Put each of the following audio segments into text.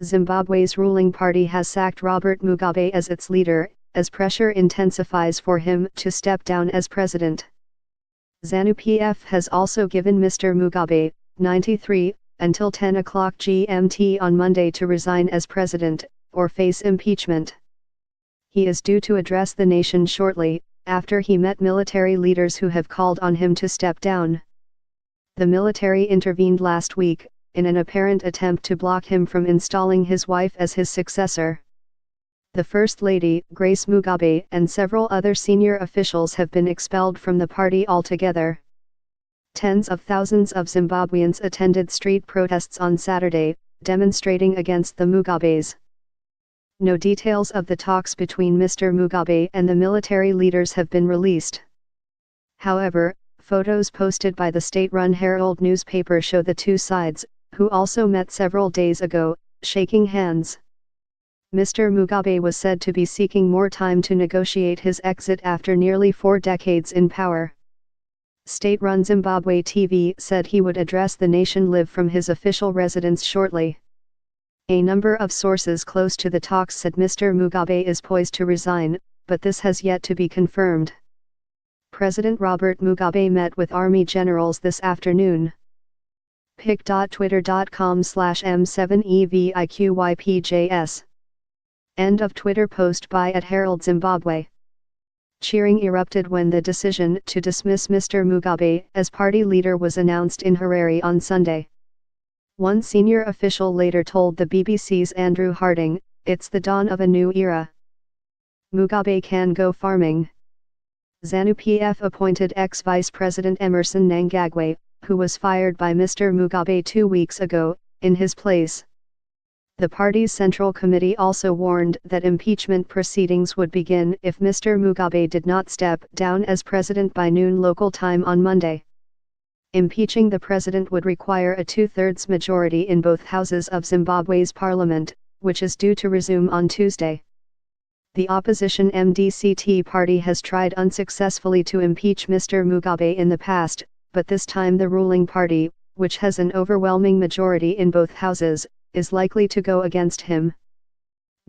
Zimbabwe's ruling party has sacked Robert Mugabe as its leader, as pressure intensifies for him to step down as president. ZANU-PF has also given Mr. Mugabe, 93, until 10 o'clock GMT on Monday to resign as president, or face impeachment. He is due to address the nation shortly, after he met military leaders who have called on him to step down. The military intervened last week, in an apparent attempt to block him from installing his wife as his successor. The First Lady, Grace Mugabe, and several other senior officials have been expelled from the party altogether. Tens of thousands of Zimbabweans attended street protests on Saturday, demonstrating against the Mugabes. No details of the talks between Mr. Mugabe and the military leaders have been released. However, photos posted by the state-run Herald newspaper show the two sides, who also met several days ago, shaking hands. Mr. Mugabe was said to be seeking more time to negotiate his exit after nearly 4 decades in power. State-run Zimbabwe TV said he would address the nation live from his official residence shortly. A number of sources close to the talks said Mr. Mugabe is poised to resign, but this has yet to be confirmed. President Robert Mugabe met with army generals this afternoon. pic.twitter.com/m7eviqypjs. End of Twitter post by @HeraldZimbabwe. Cheering erupted when the decision to dismiss Mr. Mugabe as party leader was announced in Harare on Sunday. One senior official later told the BBC's Andrew Harding, "It's the dawn of a new era. Mugabe can go farming." ZANU-PF appointed ex-Vice President Emmerson Mnangagwa, who was fired by Mr. Mugabe 2 weeks ago, in his place. The party's Central Committee also warned that impeachment proceedings would begin if Mr. Mugabe did not step down as president by noon local time on Monday. Impeaching the president would require a 2/3 majority in both houses of Zimbabwe's parliament, which is due to resume on Tuesday. The opposition MDCT party has tried unsuccessfully to impeach Mr. Mugabe in the past, but this time the ruling party, which has an overwhelming majority in both houses, is likely to go against him.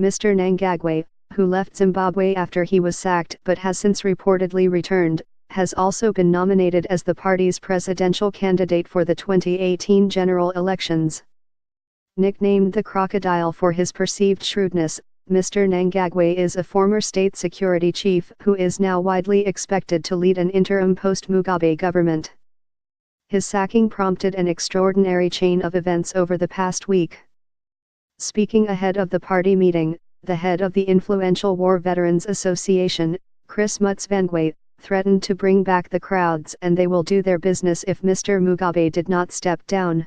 Mr. Mnangagwa, who left Zimbabwe after he was sacked but has since reportedly returned, has also been nominated as the party's presidential candidate for the 2018 general elections. Nicknamed the Crocodile for his perceived shrewdness, Mr. Mnangagwa is a former state security chief who is now widely expected to lead an interim post-Mugabe government. His sacking prompted an extraordinary chain of events over the past week. Speaking ahead of the party meeting, the head of the influential War Veterans Association, Chris Mutsvangwa, threatened to bring back the crowds and they will do their business if Mr. Mugabe did not step down.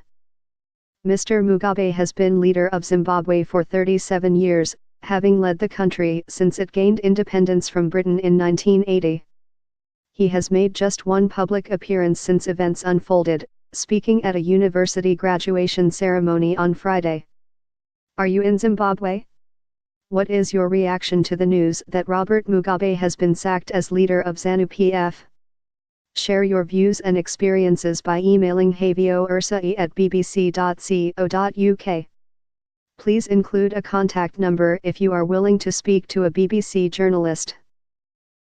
Mr. Mugabe has been leader of Zimbabwe for 37 years, having led the country since it gained independence from Britain in 1980. He has made just one public appearance since events unfolded, speaking at a university graduation ceremony on Friday. Are you in Zimbabwe? What is your reaction to the news that Robert Mugabe has been sacked as leader of ZANU-PF? Share your views and experiences by emailing havioursae@bbc.co.uk. Please include a contact number if you are willing to speak to a BBC journalist.